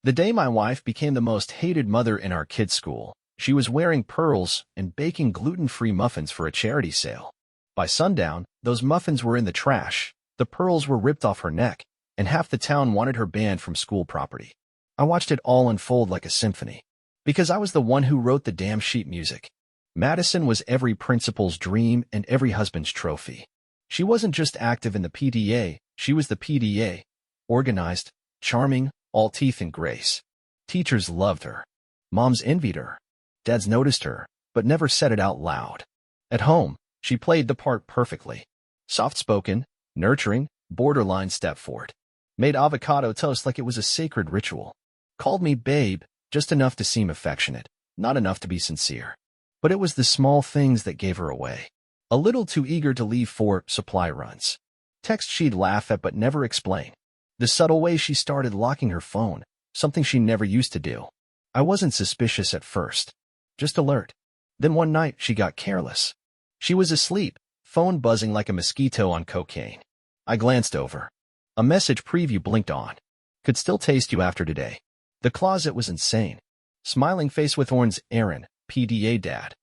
The day my wife became the most hated mother in our kids' school, she was wearing pearls and baking gluten-free muffins for a charity sale. By sundown, those muffins were in the trash, the pearls were ripped off her neck, and half the town wanted her banned from school property. I watched it all unfold like a symphony. Because I was the one who wrote the damn sheet music. Madison was every principal's dream and every husband's trophy. She wasn't just active in the PTA, she was the PDA. Organized, charming, all teeth and grace. Teachers loved her. Moms envied her. Dads noticed her, but never said it out loud. At home, she played the part perfectly. Soft-spoken, nurturing, borderline step-forward. Made avocado toast like it was a sacred ritual. Called me babe, just enough to seem affectionate, not enough to be sincere. But it was the small things that gave her away. A little too eager to leave for supply runs. Text she'd laugh at but never explain. The subtle way she started locking her phone, something she never used to do. I wasn't suspicious at first. Just alert. Then one night she got careless. She was asleep, phone buzzing like a mosquito on cocaine. I glanced over. A message preview blinked on. Could still taste you after today. The closet was insane. Smiling face with Orn's Aaron, PDA dad.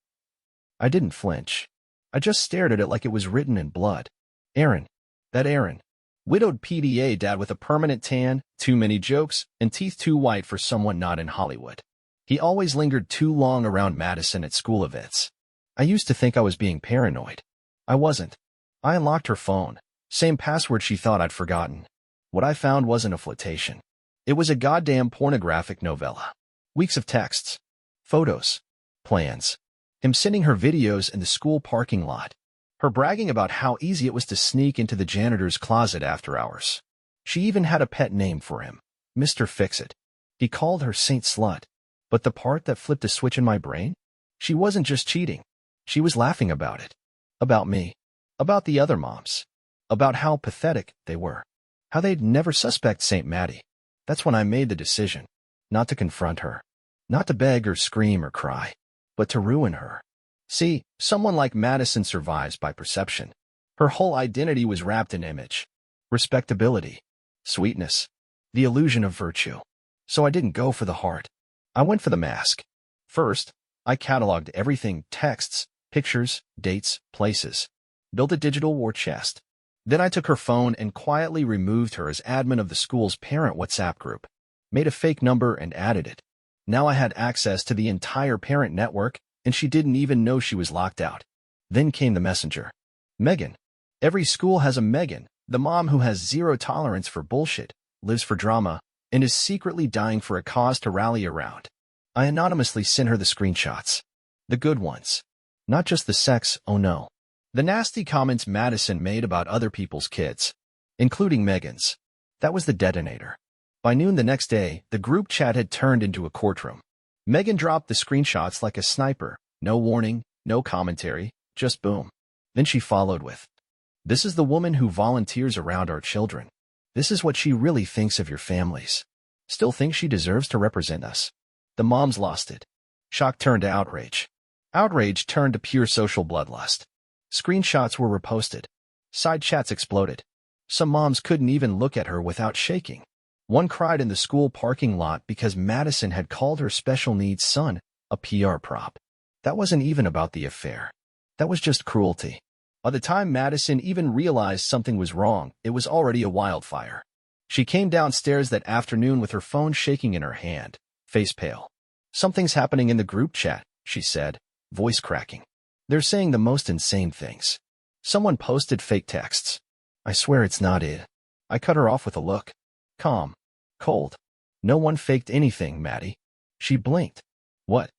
I didn't flinch. I just stared at it like it was written in blood. Aaron. That Aaron. Widowed PDA dad with a permanent tan, too many jokes, and teeth too white for someone not in Hollywood. He always lingered too long around Madison at school events. I used to think I was being paranoid. I wasn't. I unlocked her phone. Same password she thought I'd forgotten. What I found wasn't a flirtation. It was a goddamn pornographic novella. Weeks of texts. Photos. Plans. Him sending her videos in the school parking lot. Her bragging about how easy it was to sneak into the janitor's closet after hours. She even had a pet name for him. Mr. Fix-It. He called her Saint Slut. But the part that flipped a switch in my brain? She wasn't just cheating. She was laughing about it. About me. About the other moms. About how pathetic they were. How they'd never suspect St. Maddie. That's when I made the decision. Not to confront her. Not to beg or scream or cry. But to ruin her. See, someone like Madison survives by perception. Her whole identity was wrapped in image. Respectability. Sweetness. The illusion of virtue. So I didn't go for the heart. I went for the mask. First, I cataloged everything, texts, pictures, dates, places. Built a digital war chest. Then I took her phone and quietly removed her as admin of the school's parent WhatsApp group. Made a fake number and added it. Now I had access to the entire parent network, and she didn't even know she was locked out. Then came the messenger. Megan. Every school has a Megan, the mom who has zero tolerance for bullshit, lives for drama, and is secretly dying for a cause to rally around. I anonymously sent her the screenshots. The good ones. Not just the sex, oh no. The nasty comments Madison made about other people's kids. Including Megan's. That was the detonator. By noon the next day, the group chat had turned into a courtroom. Megan dropped the screenshots like a sniper. No warning, no commentary, just boom. Then she followed with, "This is the woman who volunteers around our children. This is what she really thinks of your families. Still thinks she deserves to represent us." The moms lost it. Shock turned to outrage. Outrage turned to pure social bloodlust. Screenshots were reposted. Side chats exploded. Some moms couldn't even look at her without shaking. One cried in the school parking lot because Madison had called her special needs son a PR prop. That wasn't even about the affair. That was just cruelty. By the time Madison even realized something was wrong, it was already a wildfire. She came downstairs that afternoon with her phone shaking in her hand, face pale. "Something's happening in the group chat," she said, voice cracking. "They're saying the most insane things. Someone posted fake texts. I swear it's not it." I cut her off with a look. Calm. Cold. "No one faked anything, Maddie." She blinked. "What?"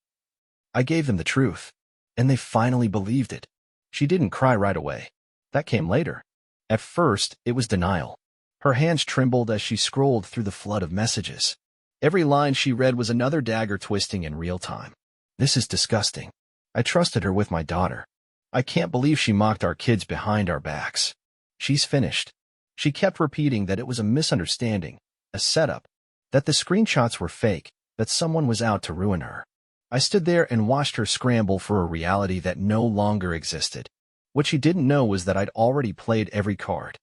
I gave them the truth. And they finally believed it. She didn't cry right away. That came later. At first, it was denial. Her hands trembled as she scrolled through the flood of messages. Every line she read was another dagger twisting in real time. This is disgusting. I trusted her with my daughter. I can't believe she mocked our kids behind our backs. She's finished. She kept repeating that it was a misunderstanding, a setup, that the screenshots were fake, that someone was out to ruin her. I stood there and watched her scramble for a reality that no longer existed. What she didn't know was that I'd already played every card.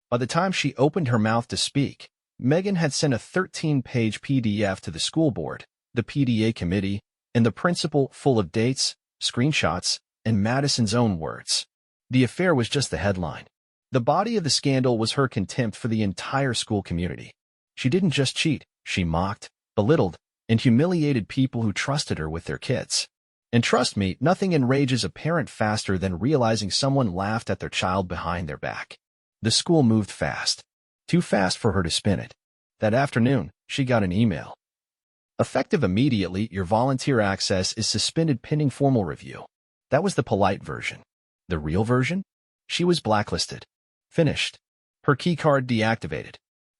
By the time she opened her mouth to speak, Megan had sent a 13-page PDF to the school board, the PTA committee, and the principal, full of dates, screenshots, and Madison's own words. The affair was just the headline. The body of the scandal was her contempt for the entire school community. She didn't just cheat, she mocked, belittled, and humiliated people who trusted her with their kids. And trust me, nothing enrages a parent faster than realizing someone laughed at their child behind their back. The school moved fast. Too fast for her to spin it. That afternoon, she got an email. Effective immediately, your volunteer access is suspended pending formal review. That was the polite version. The real version? She was blacklisted. Finished. Her keycard deactivated.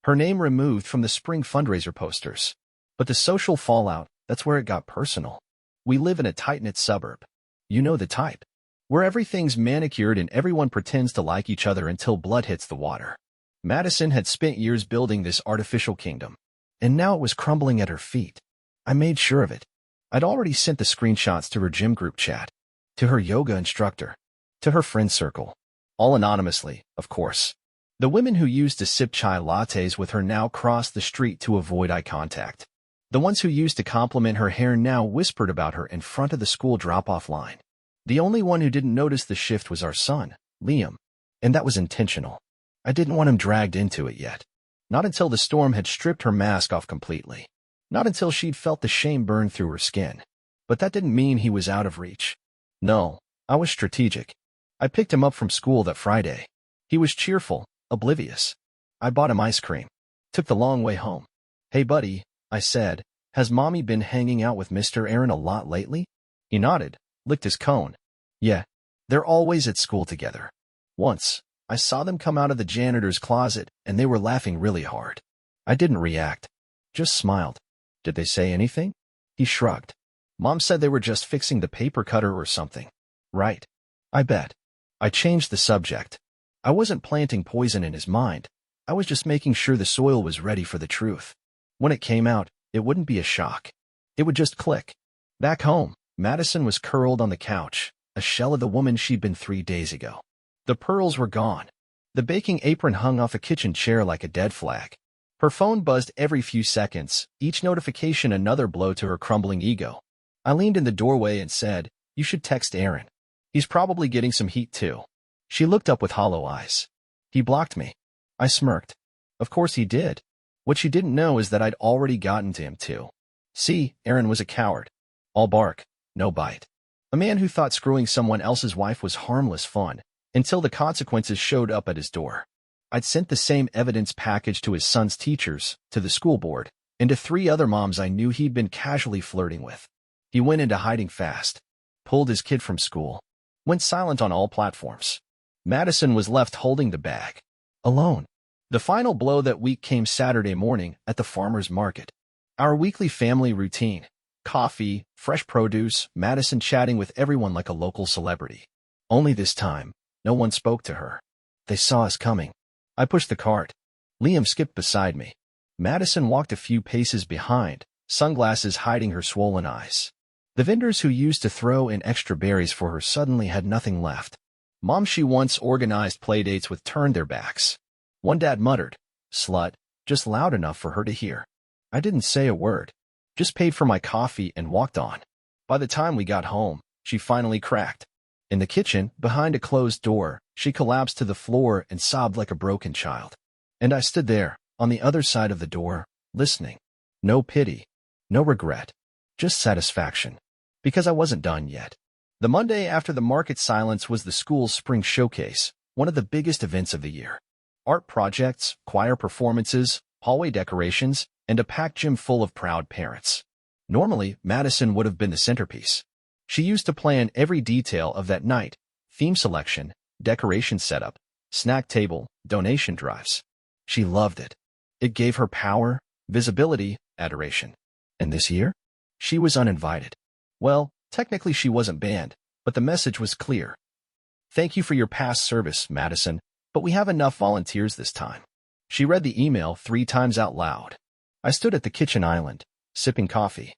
Her name removed from the spring fundraiser posters. But the social fallout, that's where it got personal. We live in a tight-knit suburb. You know the type. Where everything's manicured and everyone pretends to like each other until blood hits the water. Madison had spent years building this artificial kingdom, and now it was crumbling at her feet. I made sure of it. I'd already sent the screenshots to her gym group chat, to her yoga instructor, to her friend circle. All anonymously, of course. The women who used to sip chai lattes with her now crossed the street to avoid eye contact. The ones who used to compliment her hair now whispered about her in front of the school drop-off line. The only one who didn't notice the shift was our son, Liam. And that was intentional. I didn't want him dragged into it yet. Not until the storm had stripped her mask off completely. Not until she'd felt the shame burn through her skin. But that didn't mean he was out of reach. No, I was strategic. I picked him up from school that Friday. He was cheerful, oblivious. I bought him ice cream. Took the long way home. Hey buddy, I said, has mommy been hanging out with Mr. Aaron a lot lately? He nodded, licked his cone. Yeah, they're always at school together. Once, I saw them come out of the janitor's closet, and they were laughing really hard. I didn't react. Just smiled. Did they say anything? He shrugged. Mom said they were just fixing the paper cutter or something. Right. I bet. I changed the subject. I wasn't planting poison in his mind. I was just making sure the soil was ready for the truth. When it came out, it wouldn't be a shock. It would just click. Back home, Madison was curled on the couch, a shell of the woman she'd been 3 days ago. The pearls were gone. The baking apron hung off a kitchen chair like a dead flag. Her phone buzzed every few seconds, each notification another blow to her crumbling ego. I leaned in the doorway and said, "You should text Aaron. He's probably getting some heat too." She looked up with hollow eyes. He blocked me. I smirked. Of course he did. What she didn't know is that I'd already gotten to him too. See, Aaron was a coward. All bark, no bite. A man who thought screwing someone else's wife was harmless fun, until the consequences showed up at his door. I'd sent the same evidence package to his son's teachers, to the school board, and to 3 other moms I knew he'd been casually flirting with. He went into hiding fast, pulled his kid from school, went silent on all platforms. Madison was left holding the bag, alone. The final blow that week came Saturday morning at the farmer's market. Our weekly family routine: coffee, fresh produce, Madison chatting with everyone like a local celebrity. Only this time, no one spoke to her. They saw us coming. I pushed the cart. Liam skipped beside me. Madison walked a few paces behind, sunglasses hiding her swollen eyes. The vendors who used to throw in extra berries for her suddenly had nothing left. Moms she once organized playdates with turned their backs. One dad muttered, "Slut," just loud enough for her to hear. I didn't say a word, just paid for my coffee and walked on. By the time we got home, she finally cracked. In the kitchen, behind a closed door, she collapsed to the floor and sobbed like a broken child. And I stood there, on the other side of the door, listening. No pity, no regret, just satisfaction. Because I wasn't done yet. The Monday after the market silence was the school's spring showcase, one of the biggest events of the year. Art projects, choir performances, hallway decorations, and a packed gym full of proud parents. Normally, Madison would have been the centerpiece. She used to plan every detail of that night: theme selection, decoration setup, snack table, donation drives. She loved it. It gave her power, visibility, adoration. And this year? She was uninvited. Well, technically she wasn't banned, but the message was clear. Thank you for your past service, Madison, but we have enough volunteers this time. She read the email 3 times out loud. I stood at the kitchen island, sipping coffee.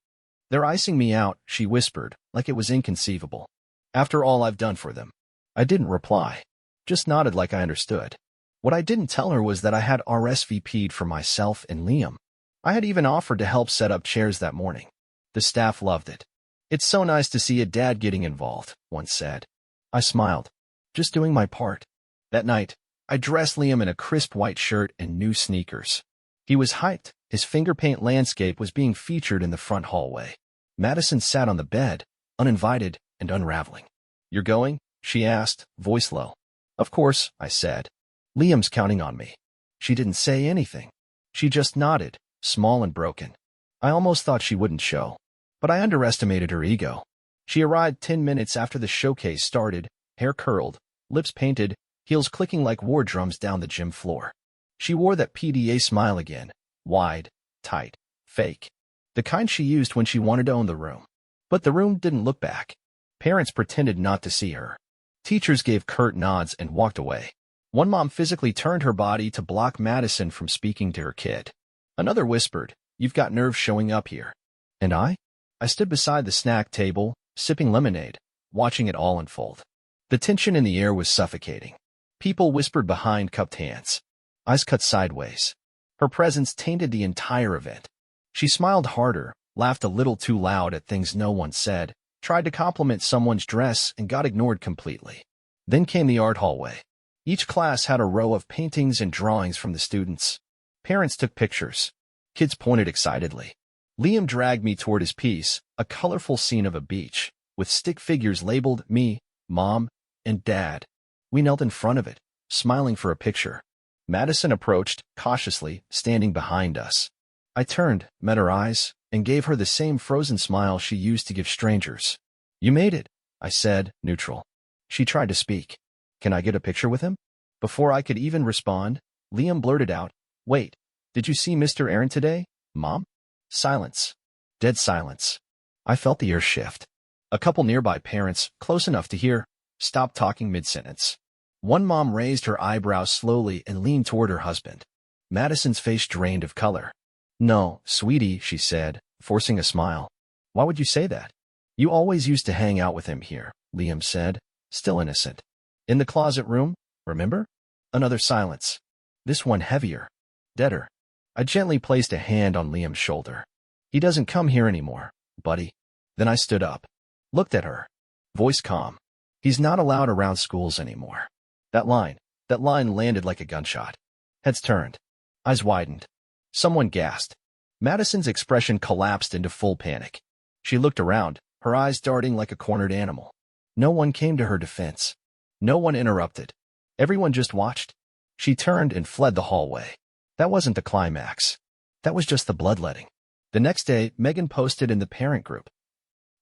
They're icing me out, she whispered, like it was inconceivable. After all I've done for them. I didn't reply, just nodded like I understood. What I didn't tell her was that I had RSVP'd for myself and Liam. I had even offered to help set up chairs that morning. The staff loved it. "It's so nice to see a dad getting involved," one said. I smiled. Just doing my part. That night, I dressed Liam in a crisp white shirt and new sneakers. He was hyped. His finger paint landscape was being featured in the front hallway. Madison sat on the bed, uninvited and unraveling. "You're going?" she asked, voice low. "Of course," I said. "Liam's counting on me." She didn't say anything. She just nodded, small and broken. I almost thought she wouldn't show. But I underestimated her ego. She arrived 10 minutes after the showcase started, hair curled, lips painted, heels clicking like war drums down the gym floor. She wore that PDA smile again, wide, tight, fake. The kind she used when she wanted to own the room. But the room didn't look back. Parents pretended not to see her. Teachers gave curt nods and walked away. One mom physically turned her body to block Madison from speaking to her kid. Another whispered, "You've got nerves showing up here." And I stood beside the snack table, sipping lemonade, watching it all unfold. The tension in the air was suffocating. People whispered behind cupped hands. Eyes cut sideways. Her presence tainted the entire event. She smiled harder, laughed a little too loud at things no one said, tried to compliment someone's dress and got ignored completely. Then came the art hallway. Each class had a row of paintings and drawings from the students. Parents took pictures. Kids pointed excitedly. Liam dragged me toward his piece, a colorful scene of a beach, with stick figures labeled me, Mom, and Dad. We knelt in front of it, smiling for a picture. Madison approached, cautiously, standing behind us. I turned, met her eyes, and gave her the same frozen smile she used to give strangers. "You made it," I said, neutral. She tried to speak. "Can I get a picture with him?" Before I could even respond, Liam blurted out, "Wait, did you see Mr. Aaron today, Mom?" Silence. Dead silence. I felt the air shift. A couple nearby parents, close enough to hear, stopped talking mid-sentence. One mom raised her eyebrows slowly and leaned toward her husband. Madison's face drained of color. "No, sweetie," she said, forcing a smile. "Why would you say that?" "You always used to hang out with him here," Liam said, still innocent. "In the closet room, remember?" Another silence. This one heavier, deader. I gently placed a hand on Liam's shoulder. "He doesn't come here anymore, buddy." Then I stood up, looked at her, voice calm. "He's not allowed around schools anymore." That line landed like a gunshot. Heads turned. Eyes widened. Someone gasped. Madison's expression collapsed into full panic. She looked around, her eyes darting like a cornered animal. No one came to her defense. No one interrupted. Everyone just watched. She turned and fled the hallway. That wasn't the climax. That was just the bloodletting. The next day, Megan posted in the parent group,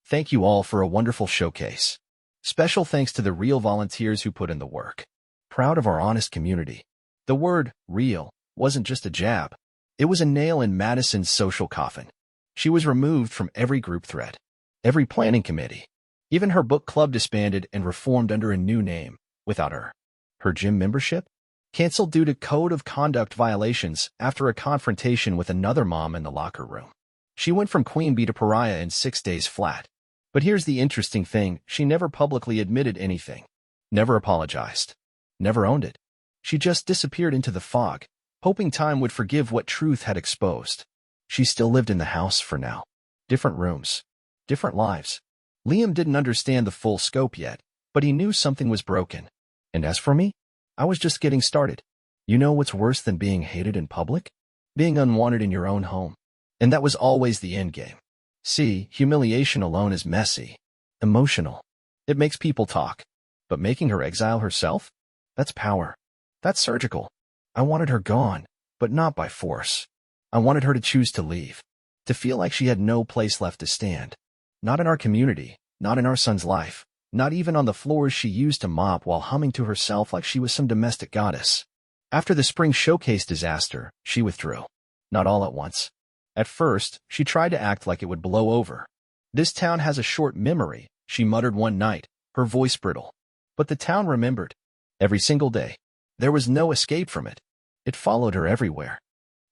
"Thank you all for a wonderful showcase. Special thanks to the real volunteers who put in the work. Proud of our honest community." The word real wasn't just a jab. It was a nail in Madison's social coffin. She was removed from every group thread, every planning committee. Even her book club disbanded and reformed under a new name, without her. Her gym membership? Canceled due to code of conduct violations after a confrontation with another mom in the locker room. She went from queen bee to pariah in 6 days flat. But here's the interesting thing, she never publicly admitted anything. Never apologized. Never owned it. She just disappeared into the fog, hoping time would forgive what truth had exposed. She still lived in the house for now. Different rooms. Different lives. Liam didn't understand the full scope yet, but he knew something was broken. And as for me, I was just getting started. You know what's worse than being hated in public? Being unwanted in your own home. And that was always the end game. See, humiliation alone is messy, emotional. It makes people talk. But making her exile herself? That's power. That's surgical. I wanted her gone, but not by force. I wanted her to choose to leave. To feel like she had no place left to stand. Not in our community, not in our son's life. Not even on the floors she used to mop while humming to herself like she was some domestic goddess. After the spring showcase disaster, she withdrew. Not all at once. At first, she tried to act like it would blow over. "This town has a short memory," she muttered one night, her voice brittle. But the town remembered. Every single day. There was no escape from it. It followed her everywhere.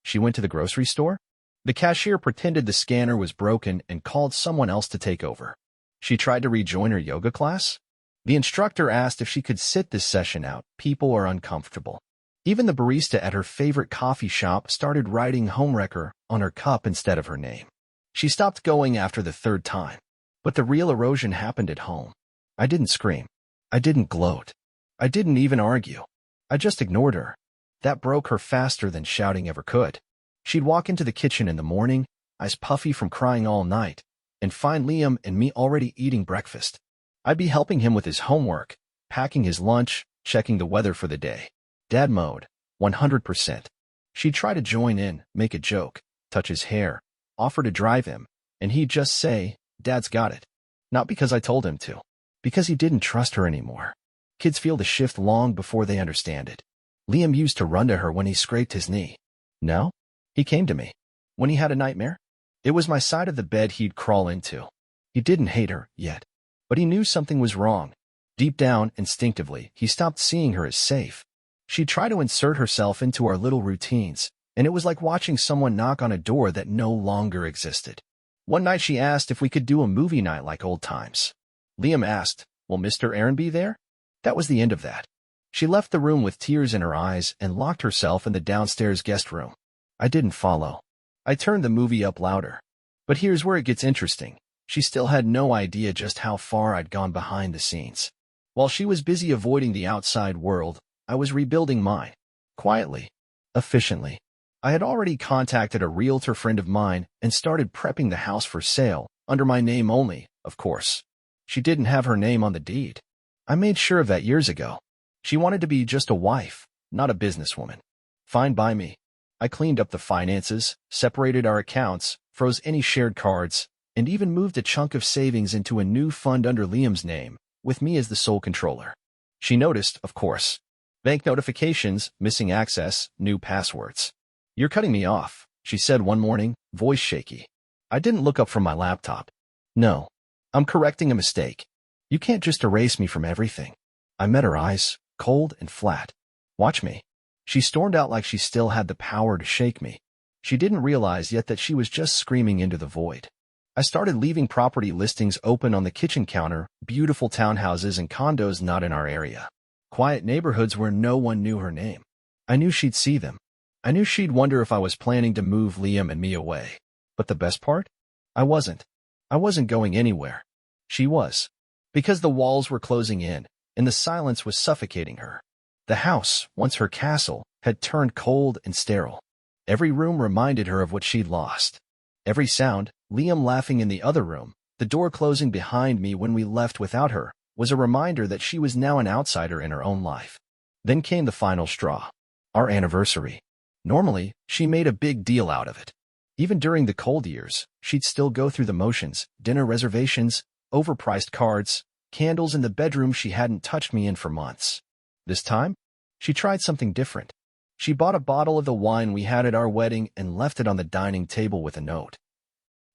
She went to the grocery store. The cashier pretended the scanner was broken and called someone else to take over. She tried to rejoin her yoga class. The instructor asked if she could sit this session out. People are uncomfortable. Even the barista at her favorite coffee shop started writing homewrecker on her cup instead of her name. She stopped going after the third time. But the real erosion happened at home. I didn't scream. I didn't gloat. I didn't even argue. I just ignored her. That broke her faster than shouting ever could. She'd walk into the kitchen in the morning, eyes puffy from crying all night, and find Liam and me already eating breakfast. I'd be helping him with his homework, packing his lunch, checking the weather for the day. Dad mode, 100%. She'd try to join in, make a joke, touch his hair, offer to drive him, and he'd just say, "Dad's got it." Not because I told him to. Because he didn't trust her anymore. Kids feel the shift long before they understand it. Liam used to run to her when he scraped his knee. No? He came to me. When he had a nightmare? It was my side of the bed he'd crawl into. He didn't hate her, yet. But he knew something was wrong. Deep down, instinctively, he stopped seeing her as safe. She'd try to insert herself into our little routines, and it was like watching someone knock on a door that no longer existed. One night she asked if we could do a movie night like old times. Liam asked, "Will Mr. Aaron be there?" That was the end of that. She left the room with tears in her eyes and locked herself in the downstairs guest room. I didn't follow. I turned the movie up louder. But here's where it gets interesting. She still had no idea just how far I'd gone behind the scenes. While she was busy avoiding the outside world, I was rebuilding mine. Quietly. Efficiently. I had already contacted a realtor friend of mine and started prepping the house for sale, under my name only, of course. She didn't have her name on the deed. I made sure of that years ago. She wanted to be just a wife, not a businesswoman. Fine by me. I cleaned up the finances, separated our accounts, froze any shared cards, and even moved a chunk of savings into a new fund under Liam's name, with me as the sole controller. She noticed, of course. Bank notifications, missing access, new passwords. "You're cutting me off," she said one morning, voice shaky. I didn't look up from my laptop. "No. I'm correcting a mistake. You can't just erase me from everything." I met her eyes, cold and flat. "Watch me." She stormed out like she still had the power to shake me. She didn't realize yet that she was just screaming into the void. I started leaving property listings open on the kitchen counter, beautiful townhouses and condos not in our area. Quiet neighborhoods where no one knew her name. I knew she'd see them. I knew she'd wonder if I was planning to move Liam and me away. But the best part? I wasn't. I wasn't going anywhere. She was. Because the walls were closing in, and the silence was suffocating her. The house, once her castle, had turned cold and sterile. Every room reminded her of what she'd lost. Every sound, Liam laughing in the other room, the door closing behind me when we left without her, was a reminder that she was now an outsider in her own life. Then came the final straw. Our anniversary. Normally, she made a big deal out of it. Even during the cold years, she'd still go through the motions, dinner reservations, overpriced cards, candles in the bedroom she hadn't touched me in for months. This time, she tried something different. She bought a bottle of the wine we had at our wedding and left it on the dining table with a note.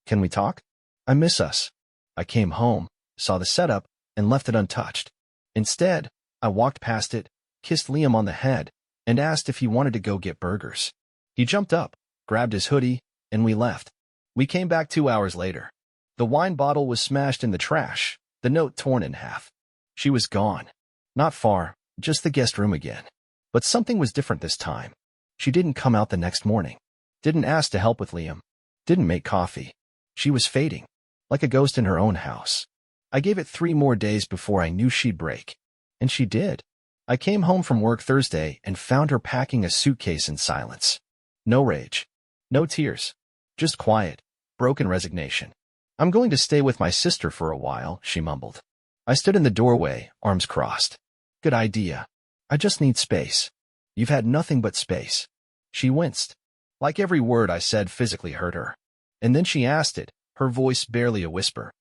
"Can we talk? I miss us." I came home, saw the setup, and left it untouched. Instead, I walked past it, kissed Liam on the head, and asked if he wanted to go get burgers. He jumped up, grabbed his hoodie, and we left. We came back 2 hours later. The wine bottle was smashed in the trash, the note torn in half. She was gone. Not far, just the guest room again. But something was different this time. She didn't come out the next morning. Didn't ask to help with Liam. Didn't make coffee. She was fading, like a ghost in her own house. I gave it 3 more days before I knew she'd break. And she did. I came home from work Thursday and found her packing a suitcase in silence. No rage. No tears. Just quiet, broken resignation. "I'm going to stay with my sister for a while," she mumbled. I stood in the doorway, arms crossed. "Good idea. I just need space." "You've had nothing but space." She winced. Like every word I said physically hurt her. And then she asked it, her voice barely a whisper.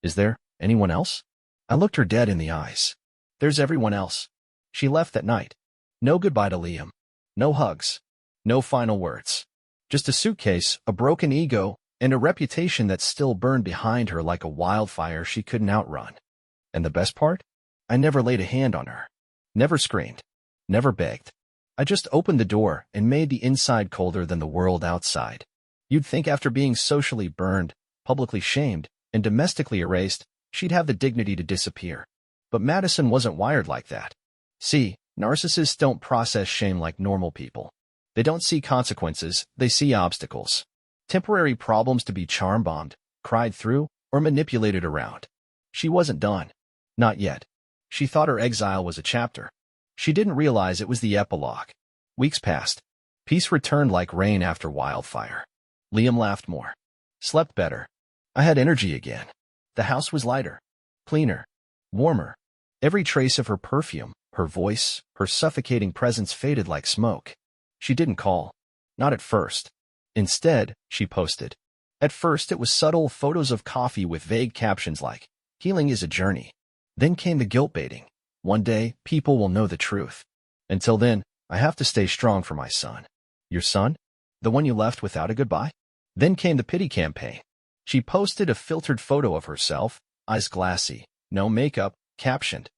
"Is there anyone else?" I looked her dead in the eyes. "There's everyone else." She left that night. No goodbye to Liam. No hugs. No final words. Just a suitcase, a broken ego, and a reputation that still burned behind her like a wildfire she couldn't outrun. And the best part? I never laid a hand on her. Never screamed. Never begged. I just opened the door and made the inside colder than the world outside. You'd think after being socially burned, publicly shamed, and domestically erased, she'd have the dignity to disappear. But Madison wasn't wired like that. See, Narcissists don't process shame like normal people. They don't see consequences, they see obstacles. Temporary problems to be charm-bombed, cried through, or manipulated around. She wasn't done. Not yet. She thought her exile was a chapter. She didn't realize it was the epilogue. Weeks passed. Peace returned like rain after wildfire. Liam laughed more. Slept better. I had energy again. The house was lighter, cleaner, warmer. Every trace of her perfume, her voice, her suffocating presence faded like smoke. She didn't call. Not at first. Instead, she posted. At first, it was subtle photos of coffee with vague captions like, "Healing is a journey." Then came the guilt-baiting. "One day, people will know the truth. Until then, I have to stay strong for my son." Your son? The one you left without a goodbye? Then came the pity campaign. She posted a filtered photo of herself, eyes glassy, no makeup, captioned,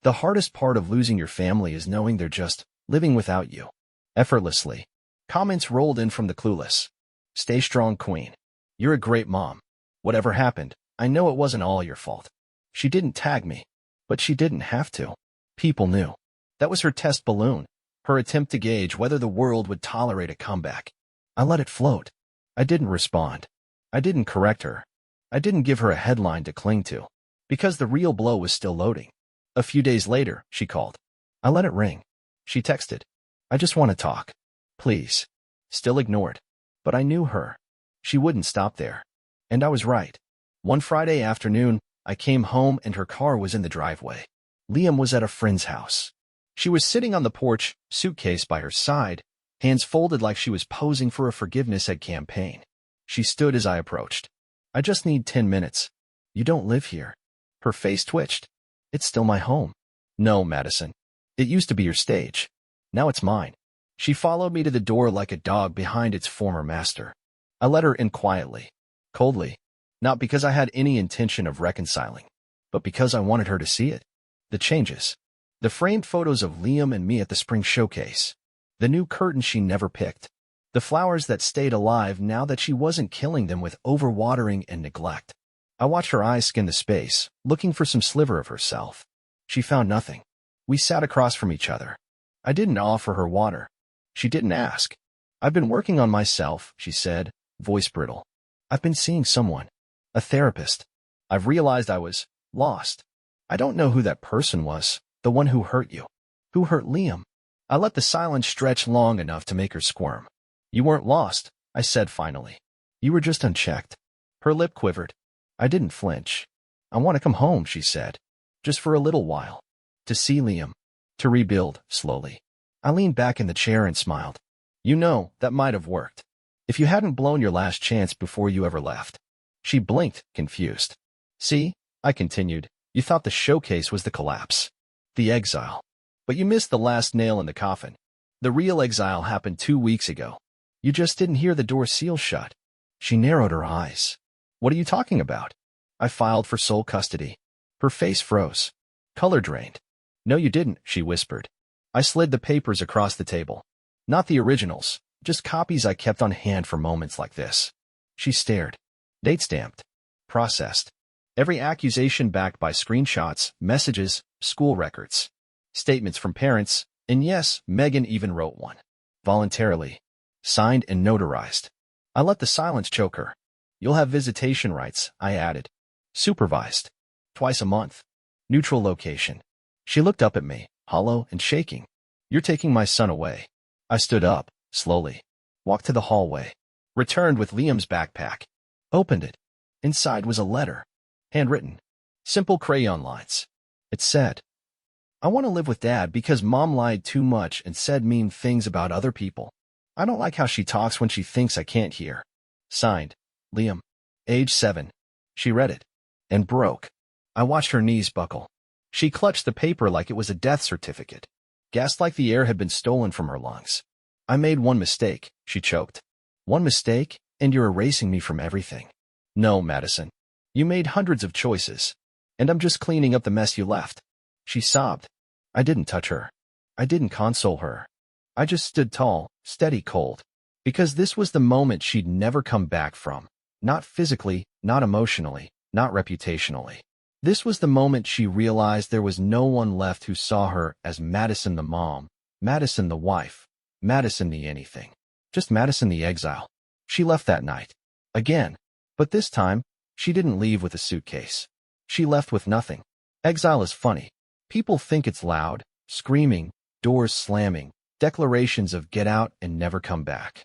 "The hardest part of losing your family is knowing they're just living without you." Effortlessly. Comments rolled in from the clueless. "Stay strong, queen. You're a great mom. Whatever happened, I know it wasn't all your fault." She didn't tag me, but she didn't have to. People knew. That was her test balloon, her attempt to gauge whether the world would tolerate a comeback. I let it float. I didn't respond. I didn't correct her. I didn't give her a headline to cling to, because the real blow was still loading. A few days later, she called. I let it ring. She texted, "I just want to talk. Please." Still ignored. But I knew her. She wouldn't stop there. And I was right. One Friday afternoon, I came home and her car was in the driveway. Liam was at a friend's house. She was sitting on the porch, suitcase by her side, hands folded like she was posing for a forgiveness egg campaign. She stood as I approached. "I just need 10 minutes. You don't live here." Her face twitched. "It's still my home." "No, Madison. It used to be your stage. Now it's mine." She followed me to the door like a dog behind its former master. I let her in quietly, coldly, not because I had any intention of reconciling, but because I wanted her to see it. The changes. The framed photos of Liam and me at the spring showcase. The new curtain she never picked. The flowers that stayed alive now that she wasn't killing them with overwatering and neglect. I watched her eyes scan the space, looking for some sliver of herself. She found nothing. We sat across from each other. I didn't offer her water. She didn't ask. "I've been working on myself," she said, voice brittle. "I've been seeing someone. A therapist. I've realized I was lost. I don't know who that person was, the one who hurt you. Who hurt Liam." I let the silence stretch long enough to make her squirm. "You weren't lost," I said finally. "You were just unchecked." Her lip quivered. I didn't flinch. "I want to come home," she said. "Just for a little while. To see Liam. To rebuild, slowly." I leaned back in the chair and smiled. "You know, that might have worked. If you hadn't blown your last chance before you ever left." She blinked, confused. "See," I continued, "you thought the showcase was the collapse. The exile. But you missed the last nail in the coffin. The real exile happened 2 weeks ago. You just didn't hear the door seal shut." She narrowed her eyes. "What are you talking about?" I filed for sole custody. Her face froze. Color drained. "No, you didn't," she whispered. I slid the papers across the table. Not the originals, just copies I kept on hand for moments like this. She stared. Date stamped. Processed. Every accusation backed by screenshots, messages, school records. Statements from parents, and yes, Megan even wrote one. Voluntarily. Signed and notarized. I let the silence choke her. "You'll have visitation rights," I added. "Supervised. Twice a month. Neutral location." She looked up at me, hollow and shaking. "You're taking my son away." I stood up, slowly. Walked to the hallway. Returned with Liam's backpack. Opened it. Inside was a letter. Handwritten. Simple crayon lines. It said, "I want to live with Dad because Mom lied too much and said mean things about other people. I don't like how she talks when she thinks I can't hear. Signed, Liam. Age 7. She read it. And broke. I watched her knees buckle. She clutched the paper like it was a death certificate. Gasped like the air had been stolen from her lungs. "I made one mistake," she choked. "One mistake, and you're erasing me from everything." "No, Madison. You made hundreds of choices. And I'm just cleaning up the mess you left." She sobbed. I didn't touch her. I didn't console her. I just stood tall, steady, cold. Because this was the moment she'd never come back from. Not physically, not emotionally, not reputationally. This was the moment she realized there was no one left who saw her as Madison the mom, Madison the wife, Madison the anything. Just Madison the exile. She left that night. Again. But this time, she didn't leave with a suitcase. She left with nothing. Exile is funny. People think it's loud, screaming, doors slamming, declarations of get out and never come back.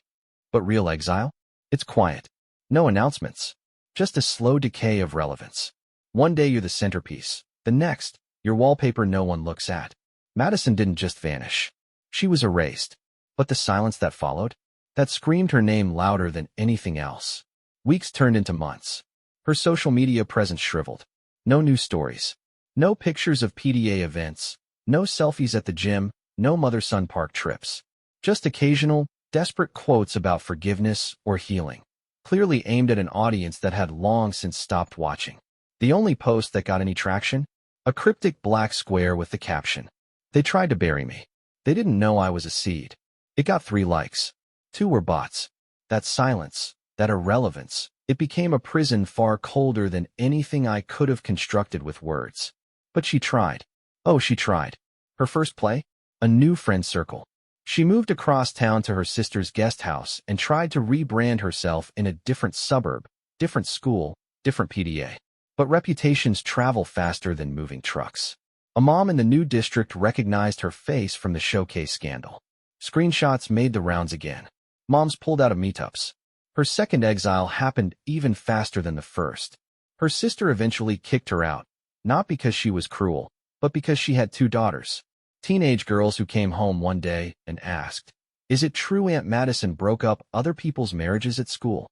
But real exile? It's quiet. No announcements. Just a slow decay of relevance. One day you're the centerpiece. The next, you're wallpaper no one looks at. Madison didn't just vanish. She was erased. But the silence that followed? That screamed her name louder than anything else. Weeks turned into months. Her social media presence shriveled. No news stories. No pictures of PTA events. No selfies at the gym. No mother-son park trips. Just occasional, desperate quotes about forgiveness or healing. Clearly aimed at an audience that had long since stopped watching. The only post that got any traction? A cryptic black square with the caption, "They tried to bury me. They didn't know I was a seed." It got 3 likes. 2 were bots. That silence, that irrelevance, it became a prison far colder than anything I could have constructed with words. But she tried. Oh, she tried. Her first play? A new friend circle. She moved across town to her sister's guest house and tried to rebrand herself in a different suburb, different school, different PTA. But reputations travel faster than moving trucks. A mom in the new district recognized her face from the showcase scandal. Screenshots made the rounds again. Moms pulled out of meetups. Her second exile happened even faster than the first. Her sister eventually kicked her out, not because she was cruel, but because she had 2 daughters. Teenage girls who came home one day and asked, "Is it true Aunt Madison broke up other people's marriages at school?"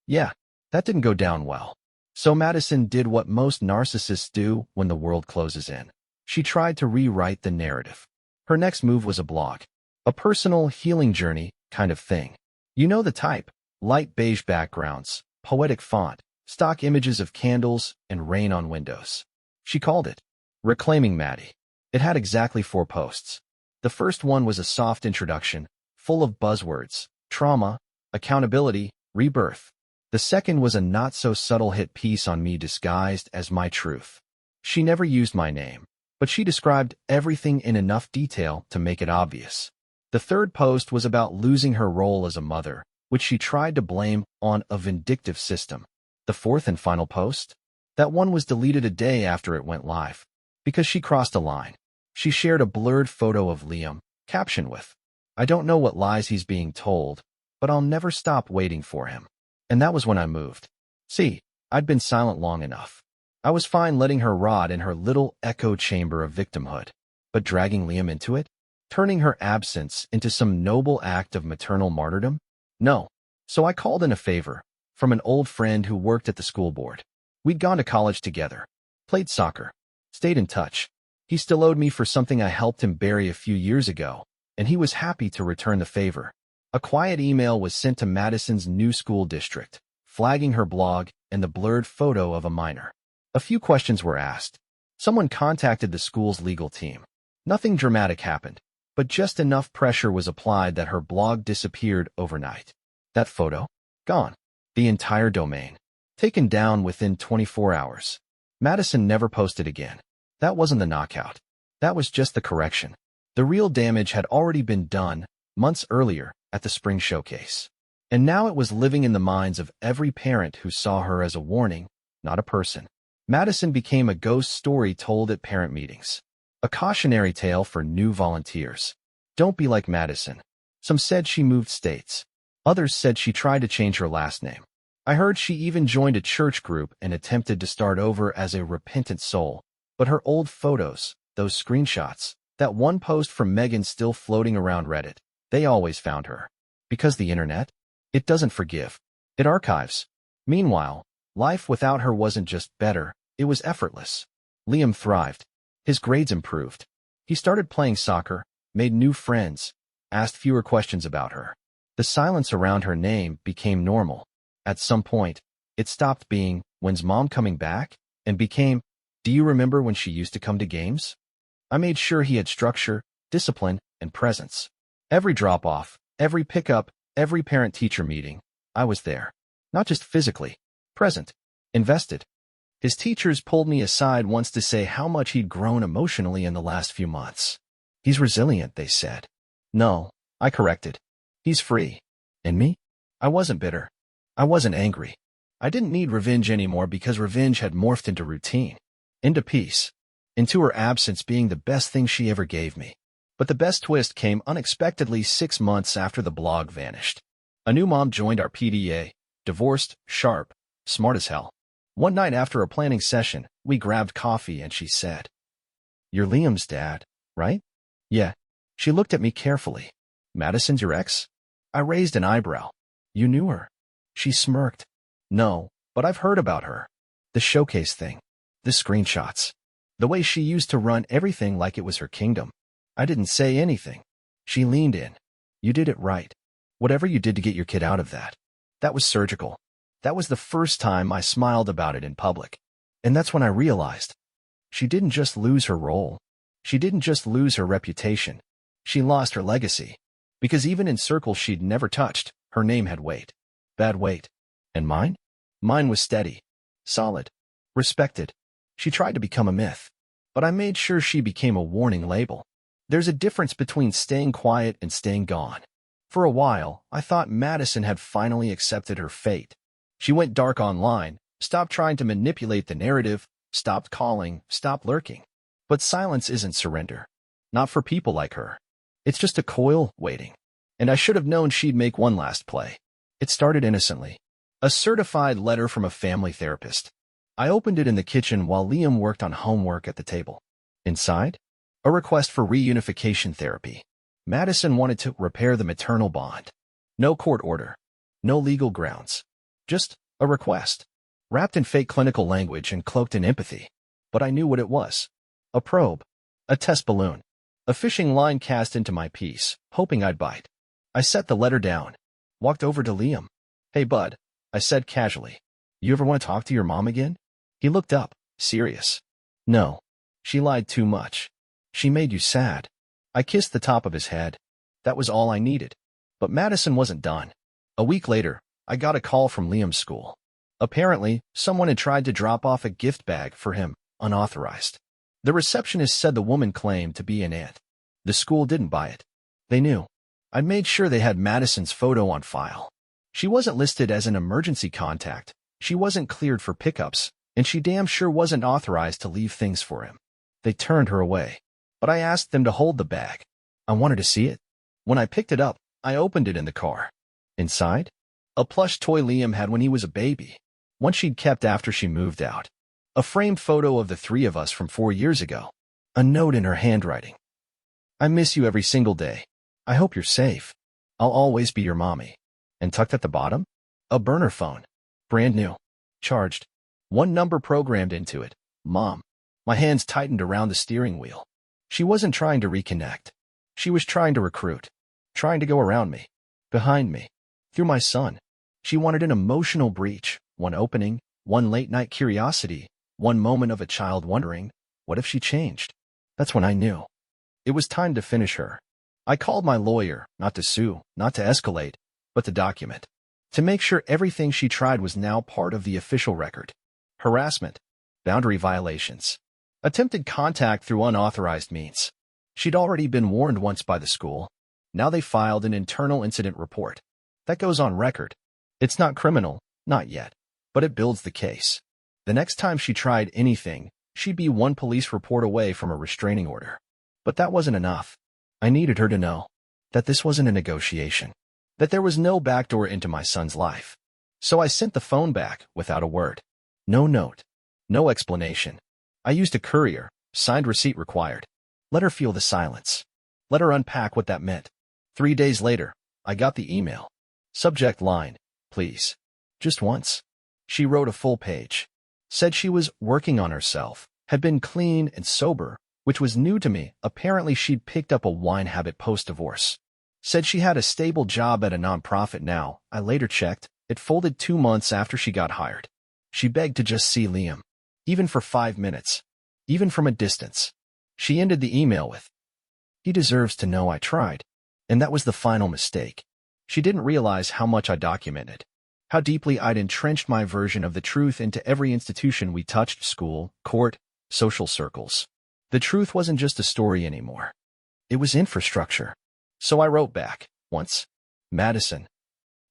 Yeah, that didn't go down well. So Madison did what most narcissists do when the world closes in. She tried to rewrite the narrative. Her next move was a blog. A personal healing journey kind of thing. You know the type. Light beige backgrounds, poetic font, stock images of candles, and rain on windows. She called it Reclaiming Maddie. It had exactly 4 posts. The first one was a soft introduction, full of buzzwords, trauma, accountability, rebirth. The second was a not-so-subtle hit piece on me disguised as my truth. She never used my name, but she described everything in enough detail to make it obvious. The third post was about losing her role as a mother, which she tried to blame on a vindictive system. The fourth and final post? That one was deleted a day after it went live, because she crossed a line. She shared a blurred photo of Liam, captioned with, "I don't know what lies he's being told, but I'll never stop waiting for him." And that was when I moved. See, I'd been silent long enough. I was fine letting her rot in her little echo chamber of victimhood. But dragging Liam into it? Turning her absence into some noble act of maternal martyrdom? No. So I called in a favor from an old friend who worked at the school board. We'd gone to college together, played soccer, stayed in touch. He still owed me for something I helped him bury a few years ago, and he was happy to return the favor. A quiet email was sent to Madison's new school district, flagging her blog and the blurred photo of a minor. A few questions were asked. Someone contacted the school's legal team. Nothing dramatic happened, but just enough pressure was applied that her blog disappeared overnight. That photo? Gone. The entire domain. Taken down within 24 hours. Madison never posted again. That wasn't the knockout. That was just the correction. The real damage had already been done, months earlier, at the spring showcase. And now it was living in the minds of every parent who saw her as a warning, not a person. Madison became a ghost story told at parent meetings. A cautionary tale for new volunteers. Don't be like Madison. Some said she moved states. Others said she tried to change her last name. I heard she even joined a church group and attempted to start over as a repentant soul. But her old photos, those screenshots, that one post from Megan still floating around Reddit, they always found her. Because the internet? It doesn't forgive. It archives. Meanwhile, life without her wasn't just better, it was effortless. Liam thrived. His grades improved. He started playing soccer, made new friends, asked fewer questions about her. The silence around her name became normal. At some point, it stopped being, "When's mom coming back?" and became, "Do you remember when she used to come to games?" I made sure he had structure, discipline, and presence. Every drop-off, every pickup, every parent-teacher meeting, I was there. Not just physically, present, invested. His teachers pulled me aside once to say how much he'd grown emotionally in the last few months. He's resilient, they said. No, I corrected. He's free. And me? I wasn't bitter. I wasn't angry. I didn't need revenge anymore because revenge had morphed into routine, into peace, into her absence being the best thing she ever gave me. But the best twist came unexpectedly 6 months after the blog vanished. A new mom joined our PDA, divorced, sharp, smart as hell. One night after a planning session, we grabbed coffee and she said, "You're Liam's dad, right?" "Yeah." She looked at me carefully. "Madison's your ex?" I raised an eyebrow. "You knew her?" She smirked. "No, but I've heard about her. The showcase thing. The screenshots. The way she used to run everything like it was her kingdom." I didn't say anything. She leaned in. "You did it right. Whatever you did to get your kid out of that. That was surgical." That was the first time I smiled about it in public. And that's when I realized. She didn't just lose her role. She didn't just lose her reputation. She lost her legacy. Because even in circles she'd never touched, her name had weight. Bad weight. And mine? Mine was steady. Solid. Respected. She tried to become a myth. But I made sure she became a warning label. There's a difference between staying quiet and staying gone. For a while, I thought Madison had finally accepted her fate. She went dark online, stopped trying to manipulate the narrative, stopped calling, stopped lurking. But silence isn't surrender. Not for people like her. It's just a coil waiting. And I should have known she'd make one last play. It started innocently. A certified letter from a family therapist. I opened it in the kitchen while Liam worked on homework at the table. Inside? A request for reunification therapy. Madison wanted to repair the maternal bond. No court order. No legal grounds. Just a request. Wrapped in fake clinical language and cloaked in empathy. But I knew what it was. A probe. A test balloon. A fishing line cast into my piece, hoping I'd bite. I set the letter down. Walked over to Liam. "Hey, bud," I said casually. "You ever want to talk to your mom again?" He looked up, serious. "No. She lied too much. She made you sad." I kissed the top of his head. That was all I needed. But Madison wasn't done. A week later, I got a call from Liam's school. Apparently, someone had tried to drop off a gift bag for him, unauthorized. The receptionist said the woman claimed to be an aunt. The school didn't buy it. They knew. I made sure they had Madison's photo on file. She wasn't listed as an emergency contact, she wasn't cleared for pickups, and she damn sure wasn't authorized to leave things for him. They turned her away. But I asked them to hold the bag. I wanted to see it. When I picked it up, I opened it in the car. Inside? A plush toy Liam had when he was a baby, one she'd kept after she moved out. A framed photo of the three of us from 4 years ago. A note in her handwriting. "I miss you every single day. I hope you're safe. I'll always be your mommy." And tucked at the bottom? A burner phone. Brand new. Charged. One number programmed into it. Mom. My hands tightened around the steering wheel. She wasn't trying to reconnect. She was trying to recruit. Trying to go around me. Behind me. Through my son. She wanted an emotional breach, one opening, one late-night curiosity, one moment of a child wondering, what if she changed? That's when I knew. It was time to finish her. I called my lawyer, not to sue, not to escalate, but to document. To make sure everything she tried was now part of the official record. Harassment. Boundary violations. Attempted contact through unauthorized means. She'd already been warned once by the school. Now they filed an internal incident report. That goes on record. It's not criminal, not yet, but it builds the case. The next time she tried anything, she'd be one police report away from a restraining order. But that wasn't enough. I needed her to know that this wasn't a negotiation, that there was no backdoor into my son's life. So I sent the phone back without a word. No note. No explanation. I used a courier, signed receipt required. Let her feel the silence. Let her unpack what that meant. 3 days later, I got the email. Subject line, please. Just once. She wrote a full page. Said she was working on herself, had been clean and sober, which was new to me. Apparently she'd picked up a wine habit post-divorce. Said she had a stable job at a nonprofit now. I later checked. It folded 2 months after she got hired. She begged to just see Liam. Even for 5 minutes. Even from a distance. She ended the email with, "He deserves to know I tried." And that was the final mistake. She didn't realize how much I documented. how deeply I'd entrenched my version of the truth into every institution we touched: school, court, social circles. The truth wasn't just a story anymore. It was infrastructure. So I wrote back, once. Madison,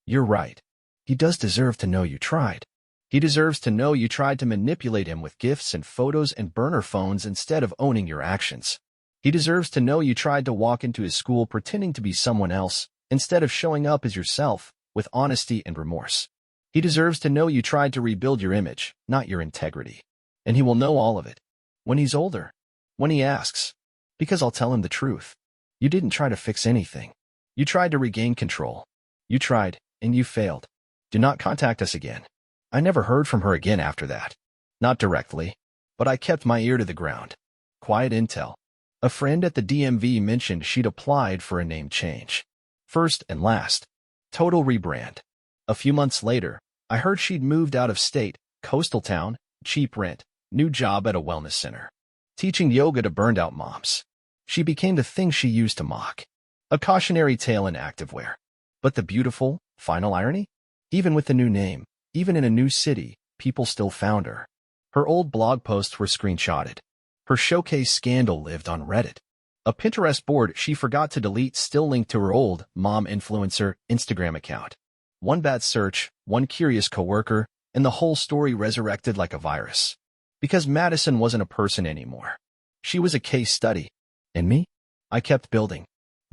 you're right. He does deserve to know you tried. He deserves to know you tried to manipulate him with gifts and photos and burner phones instead of owning your actions. He deserves to know you tried to walk into his school pretending to be someone else instead of showing up as yourself, with honesty and remorse. He deserves to know you tried to rebuild your image, not your integrity. And he will know all of it. When he's older. When he asks. Because I'll tell him the truth. You didn't try to fix anything. You tried to regain control. You tried, and you failed. Do not contact us again. I never heard from her again after that. Not directly. But I kept my ear to the ground. Quiet intel. A friend at the DMV mentioned she'd applied for a name change. First and last. Total rebrand. A few months later, I heard she'd moved out of state, coastal town, cheap rent, new job at a wellness center. Teaching yoga to burned-out moms. She became the thing she used to mock. A cautionary tale in activewear. But the beautiful, final irony? Even with the new name, even in a new city, people still found her. Her old blog posts were screenshotted. Her showcase scandal lived on Reddit. A Pinterest board she forgot to delete still linked to her old mom influencer Instagram account. One bad search, one curious coworker, and the whole story resurrected like a virus. Because Madison wasn't a person anymore. She was a case study. And me? I kept building.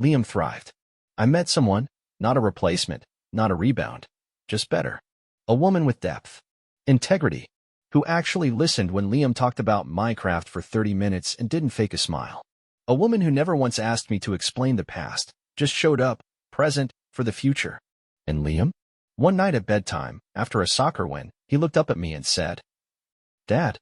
Liam thrived. I met someone, not a replacement, not a rebound, just better. A woman with depth. Integrity. Who actually listened when Liam talked about Minecraft for 30 minutes and didn't fake a smile. A woman who never once asked me to explain the past, just showed up, present, for the future. And Liam? One night at bedtime, after a soccer win, he looked up at me and said, "Dad,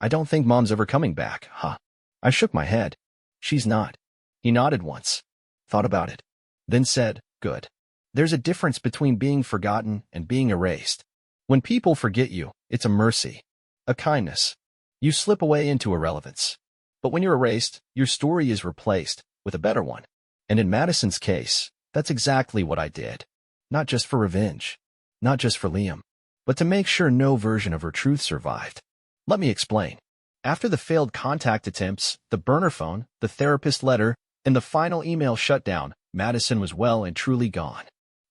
I don't think Mom's ever coming back, huh?" I shook my head. "She's not." He nodded once, thought about it, then said, "Good. There's a difference between being forgotten and being erased. When people forget you, it's a mercy, a kindness. You slip away into irrelevance. But when you're erased, your story is replaced with a better one. And in Madison's case, that's exactly what I did. Not just for revenge, not just for Liam, but to make sure no version of her truth survived. Let me explain. After the failed contact attempts, the burner phone, the therapist letter, and the final email shutdown, Madison was well and truly gone.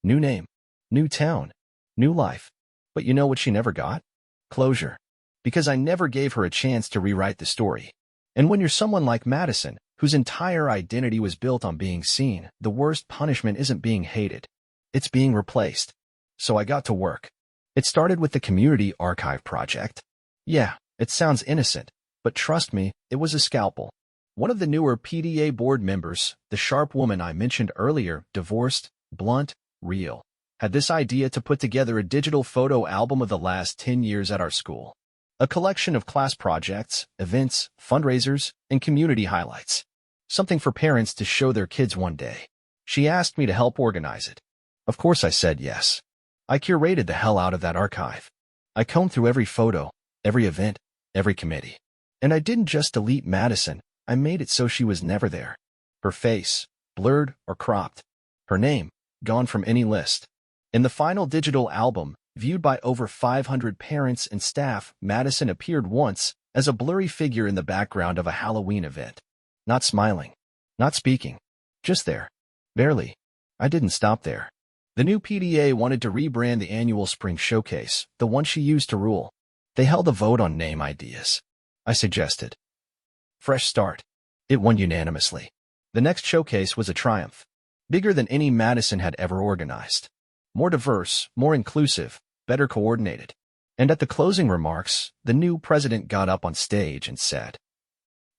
New name, new town, new life. But you know what she never got? Closure. Because I never gave her a chance to rewrite the story. And when you're someone like Madison, whose entire identity was built on being seen, the worst punishment isn't being hated. It's being replaced. So I got to work. It started with the Community Archive Project. Yeah, it sounds innocent, but trust me, it was a scalpel. One of the newer PDA board members, the sharp woman I mentioned earlier, divorced, blunt, real, had this idea to put together a digital photo album of the last 10 years at our school. A collection of class projects, events, fundraisers, and community highlights. Something for parents to show their kids one day. She asked me to help organize it. Of course I said yes. I curated the hell out of that archive. I combed through every photo, every event, every committee. And I didn't just delete Madison, I made it so she was never there. Her face, blurred or cropped. Her name, gone from any list. In the final digital album, viewed by over 500 parents and staff, Madison appeared once as a blurry figure in the background of a Halloween event. Not smiling. Not speaking. Just there. Barely. I didn't stop there. The new PDA wanted to rebrand the annual spring showcase, the one she used to rule. They held a vote on name ideas. I suggested. Fresh start. It won unanimously. The next showcase was a triumph. Bigger than any Madison had ever organized. More diverse, more inclusive, better coordinated. And at the closing remarks, the new president got up on stage and said,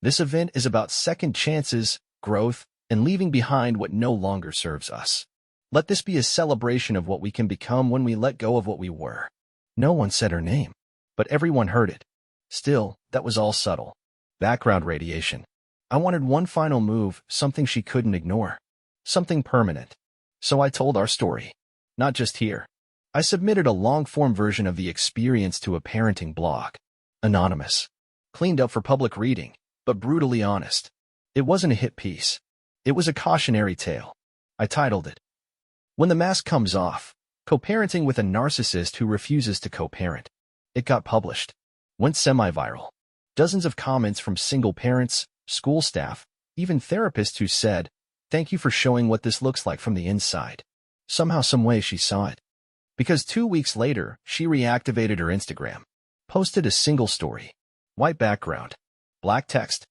"This event is about second chances, growth, and leaving behind what no longer serves us. Let this be a celebration of what we can become when we let go of what we were." No one said her name, but everyone heard it. Still, that was all subtle. Background radiation. I wanted one final move, something she couldn't ignore. Something permanent. So I told our story. Not just here. I submitted a long-form version of the experience to a parenting blog. Anonymous. Cleaned up for public reading, but brutally honest. It wasn't a hit piece. It was a cautionary tale. I titled it, "When the Mask Comes Off, Co-parenting with a narcissist who refuses to co-parent. It got published. Went semi-viral. Dozens of comments from single parents, school staff, even therapists who said, "Thank you for showing what this looks like from the inside." Somehow, some way she saw it. Because 2 weeks later, she reactivated her Instagram. Posted a single story. White background. Black text.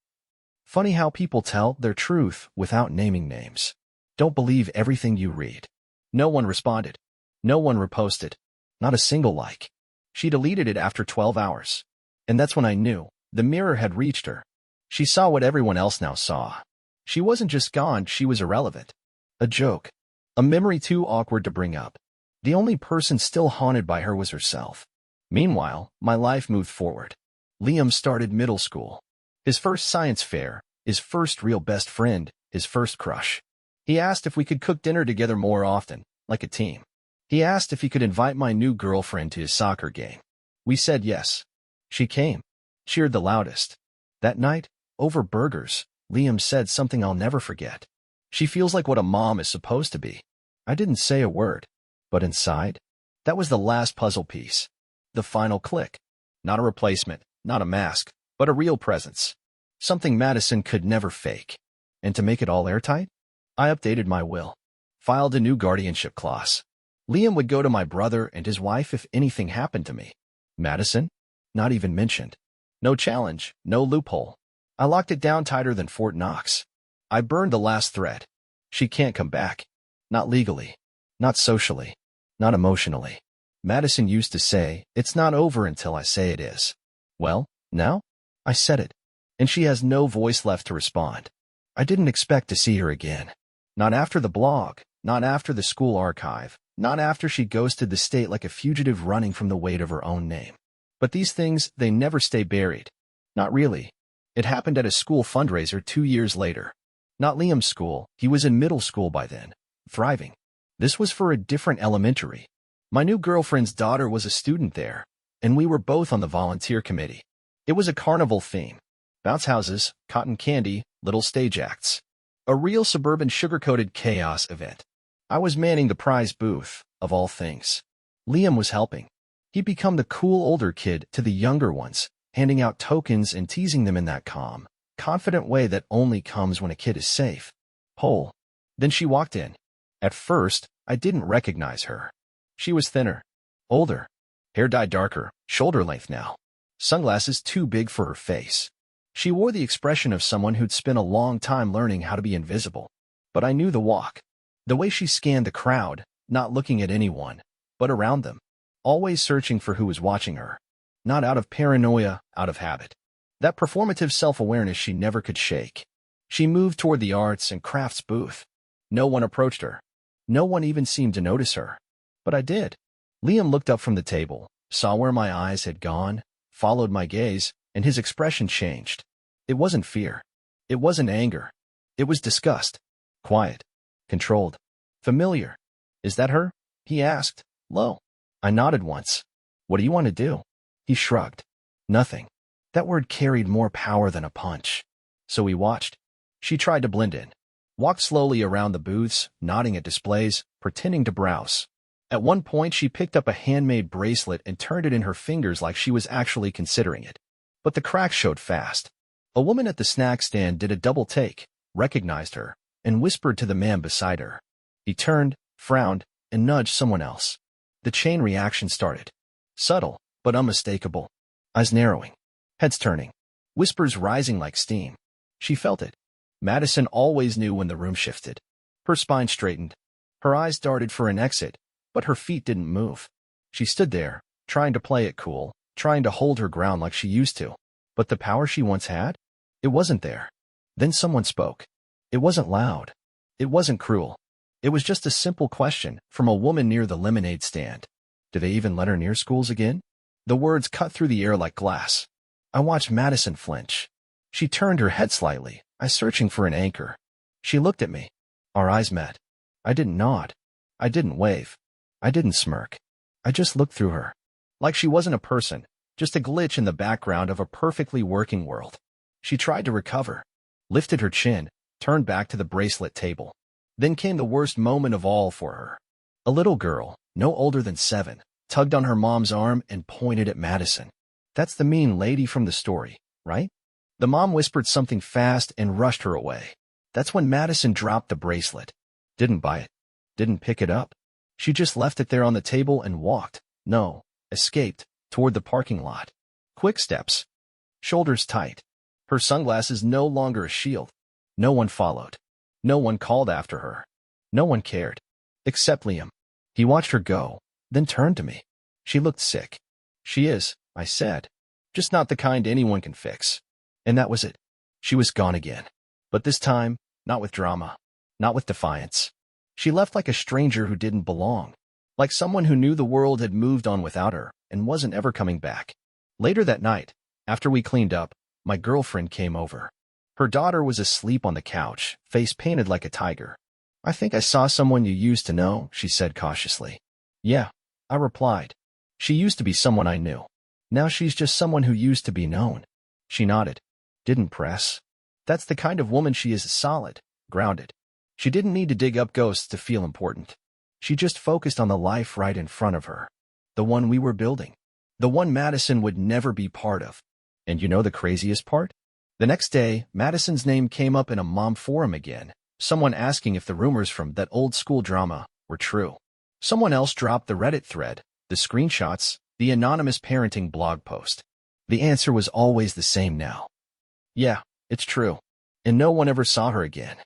Funny how people tell their truth without naming names. Don't believe everything you read. No one responded. No one reposted. Not a single like. She deleted it after 12 hours. And that's when I knew the mirror had reached her. She saw what everyone else now saw. She wasn't just gone, she was irrelevant. A joke. A memory too awkward to bring up. The only person still haunted by her was herself. Meanwhile, my life moved forward. Liam started middle school. His first science fair, his first real best friend, his first crush. He asked if we could cook dinner together more often, like a team. He asked if he could invite my new girlfriend to his soccer game. We said yes. She came. Cheered the loudest. That night, over burgers, Liam said something I'll never forget. She feels like what a mom is supposed to be. I didn't say a word. But inside, that was the last puzzle piece. The final click. Not a replacement, not a mask, but a real presence. Something Madison could never fake. And to make it all airtight, I updated my will. Filed a new guardianship clause. Liam would go to my brother and his wife if anything happened to me. Madison? Not even mentioned. No challenge, no loophole. I locked it down tighter than Fort Knox. I burned the last thread. She can't come back. Not legally. Not socially. Not emotionally. Madison used to say, "It's not over until I say it is." Well, now, I said it. And she has no voice left to respond. I didn't expect to see her again. Not after the blog, not after the school archive, not after she ghosted the state like a fugitive running from the weight of her own name. But these things, they never stay buried. Not really. It happened at a school fundraiser 2 years later. Not Liam's school, he was in middle school by then. Thriving. This was for a different elementary. My new girlfriend's daughter was a student there, and we were both on the volunteer committee. It was a carnival theme. Bounce houses, cotton candy, little stage acts. A real suburban sugar-coated chaos event. I was manning the prize booth, of all things. Liam was helping. He'd become the cool older kid to the younger ones, handing out tokens and teasing them in that calm, confident way that only comes when a kid is safe. Whole. Then she walked in. At first, I didn't recognize her. She was thinner. Older. Hair dyed darker, shoulder length now. Sunglasses too big for her face. She wore the expression of someone who'd spent a long time learning how to be invisible. But I knew the walk. The way she scanned the crowd, not looking at anyone, but around them. Always searching for who was watching her. Not out of paranoia, out of habit. That performative self-awareness she never could shake. She moved toward the arts and crafts booth. No one approached her. No one even seemed to notice her. But I did. Liam looked up from the table, saw where my eyes had gone, followed my gaze, and his expression changed. It wasn't fear. It wasn't anger. It was disgust. Quiet. Controlled. Familiar. "Is that her?" he asked, low. I nodded once. "What do you want to do?" He shrugged. "Nothing." That word carried more power than a punch. So we watched. She tried to blend in. Walked slowly around the booths, nodding at displays, pretending to browse. At one point, she picked up a handmade bracelet and turned it in her fingers like she was actually considering it. But the cracks showed fast. A woman at the snack stand did a double take, recognized her, and whispered to the man beside her. He turned, frowned, and nudged someone else. The chain reaction started. Subtle, but unmistakable. Eyes narrowing. Heads turning. Whispers rising like steam. She felt it. Madison always knew when the room shifted. Her spine straightened. Her eyes darted for an exit, but her feet didn't move. She stood there, trying to play it cool, trying to hold her ground like she used to. But the power she once had? It wasn't there. Then someone spoke. It wasn't loud. It wasn't cruel. It was just a simple question from a woman near the lemonade stand. Do they even let her near schools again? The words cut through the air like glass. I watched Madison flinch. She turned her head slightly, I searching for an anchor. She looked at me. Our eyes met. I didn't nod. I didn't wave. I didn't smirk. I just looked through her. Like she wasn't a person, just a glitch in the background of a perfectly working world. She tried to recover. Lifted her chin, turned back to the bracelet table. Then came the worst moment of all for her. A little girl, no older than 7, tugged on her mom's arm and pointed at Madison. That's the mean lady from the story, right? The mom whispered something fast and rushed her away. That's when Madison dropped the bracelet. Didn't buy it. Didn't pick it up. She just left it there on the table and walked. No, escaped, toward the parking lot. Quick steps. Shoulders tight. Her sunglasses no longer a shield. No one followed. No one called after her. No one cared. Except Liam. He watched her go, then turned to me. She looked sick. She is, I said. Just not the kind anyone can fix. And that was it. She was gone again. But this time, not with drama. Not with defiance. She left like a stranger who didn't belong. Like someone who knew the world had moved on without her and wasn't ever coming back. Later that night, after we cleaned up, my girlfriend came over. Her daughter was asleep on the couch, face painted like a tiger. I think I saw someone you used to know, she said cautiously. Yeah, I replied. She used to be someone I knew. Now she's just someone who used to be known. She nodded. Didn't press. That's the kind of woman she is, solid, grounded. She didn't need to dig up ghosts to feel important. She just focused on the life right in front of her. The one we were building. The one Madison would never be part of. And you know the craziest part? The next day, Madison's name came up in a mom forum again, someone asking if the rumors from that old school drama were true. Someone else dropped the Reddit thread, the screenshots, the anonymous parenting blog post. The answer was always the same now. Yeah, it's true. And no one ever saw her again.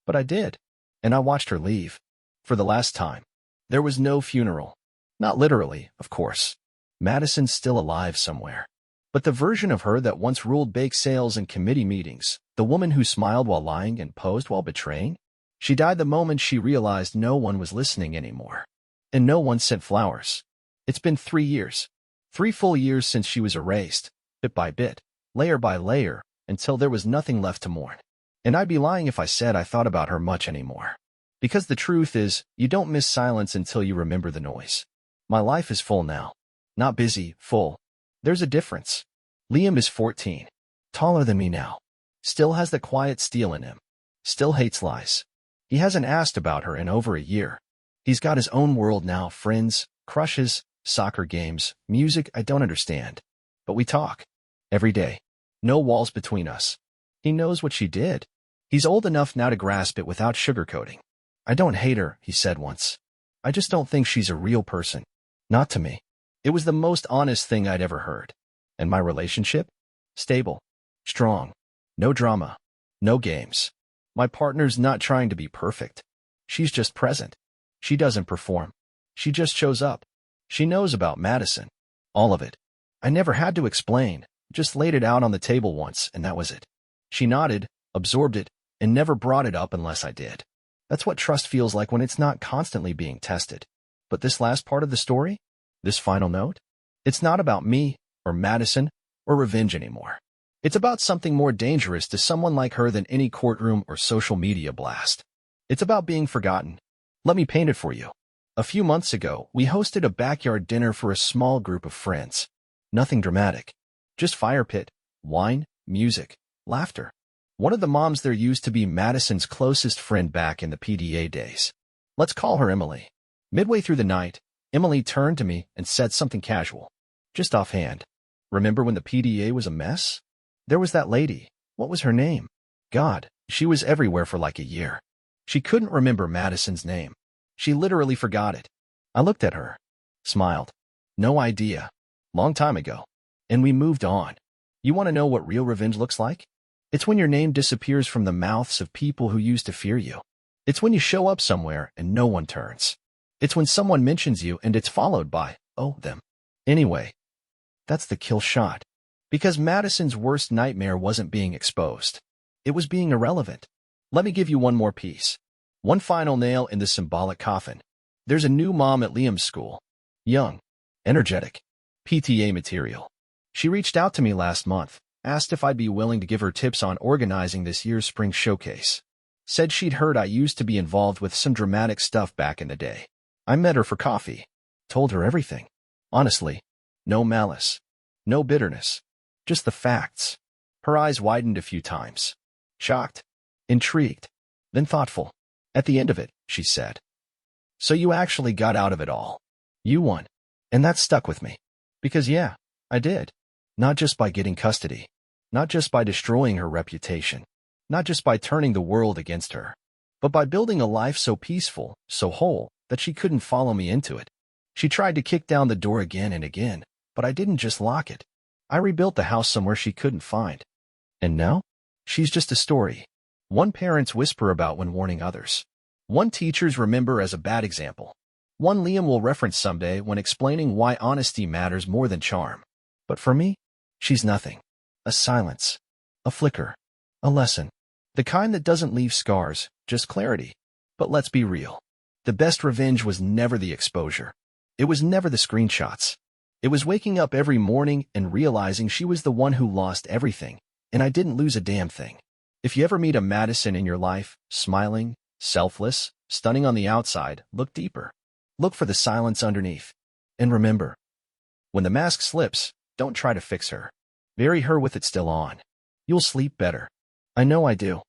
But I did. And I watched her leave. For the last time. There was no funeral. Not literally, of course. Madison's still alive somewhere. But the version of her that once ruled bake sales and committee meetings, the woman who smiled while lying and posed while betraying, she died the moment she realized no one was listening anymore. And no one sent flowers. It's been 3 years. 3 full years since she was erased, bit by bit, layer by layer, until there was nothing left to mourn. And I'd be lying if I said I thought about her much anymore. Because the truth is, you don't miss silence until you remember the noise. My life is full now. Not busy, full. There's a difference. Liam is 14. Taller than me now. Still has the quiet steel in him. Still hates lies. He hasn't asked about her in over a year. He's got his own world now, friends, crushes, soccer games, music I don't understand. But we talk. Every day. No walls between us. He knows what she did. He's old enough now to grasp it without sugarcoating. I don't hate her, he said once. I just don't think she's a real person. Not to me. It was the most honest thing I'd ever heard. And my relationship? Stable. Strong. No drama. No games. My partner's not trying to be perfect. She's just present. She doesn't perform. She just shows up. She knows about Madison. All of it. I never had to explain. Just laid it out on the table once, and that was it. She nodded, absorbed it, and never brought it up unless I did. That's what trust feels like when it's not constantly being tested. But this last part of the story? This final note? It's not about me, or Madison, or revenge anymore. It's about something more dangerous to someone like her than any courtroom or social media blast. It's about being forgotten. Let me paint it for you. A few months ago, we hosted a backyard dinner for a small group of friends. Nothing dramatic. Just fire pit, wine, music, laughter. One of the moms there used to be Madison's closest friend back in the PDA days. Let's call her Emily. Midway through the night, Emily turned to me and said something casual. Just offhand. Remember when the PDA was a mess? There was that lady. What was her name? God, she was everywhere for like a year. She couldn't remember Madison's name. She literally forgot it. I looked at her. Smiled. No idea. Long time ago. And we moved on. You want to know what real revenge looks like? It's when your name disappears from the mouths of people who used to fear you. It's when you show up somewhere and no one turns. It's when someone mentions you and it's followed by, oh, them. Anyway, that's the kill shot. Because Madison's worst nightmare wasn't being exposed. It was being irrelevant. Let me give you one more piece. One final nail in the symbolic coffin. There's a new mom at Liam's school. Young. Energetic. PTA material. She reached out to me last month, asked if I'd be willing to give her tips on organizing this year's spring showcase. Said she'd heard I used to be involved with some dramatic stuff back in the day. I met her for coffee. Told her everything. Honestly. No malice. No bitterness. Just the facts. Her eyes widened a few times. Shocked. Intrigued. Then thoughtful. At the end of it, she said. So you actually got out of it all. You won. And that stuck with me. Because yeah, I did. Not just by getting custody. Not just by destroying her reputation. Not just by turning the world against her. But by building a life so peaceful, so whole, that she couldn't follow me into it. She tried to kick down the door again and again, but I didn't just lock it. I rebuilt the house somewhere she couldn't find. And now? She's just a story. One parents whisper about when warning others. One teachers remember as a bad example. One Liam will reference someday when explaining why honesty matters more than charm. But for me, she's nothing. A silence. A flicker. A lesson. The kind that doesn't leave scars, just clarity. But let's be real. The best revenge was never the exposure. It was never the screenshots. It was waking up every morning and realizing she was the one who lost everything, and I didn't lose a damn thing. If you ever meet a Madison in your life, smiling, selfless, stunning on the outside, look deeper. Look for the silence underneath. And remember, when the mask slips, don't try to fix her. Bury her with it still on. You'll sleep better. I know I do.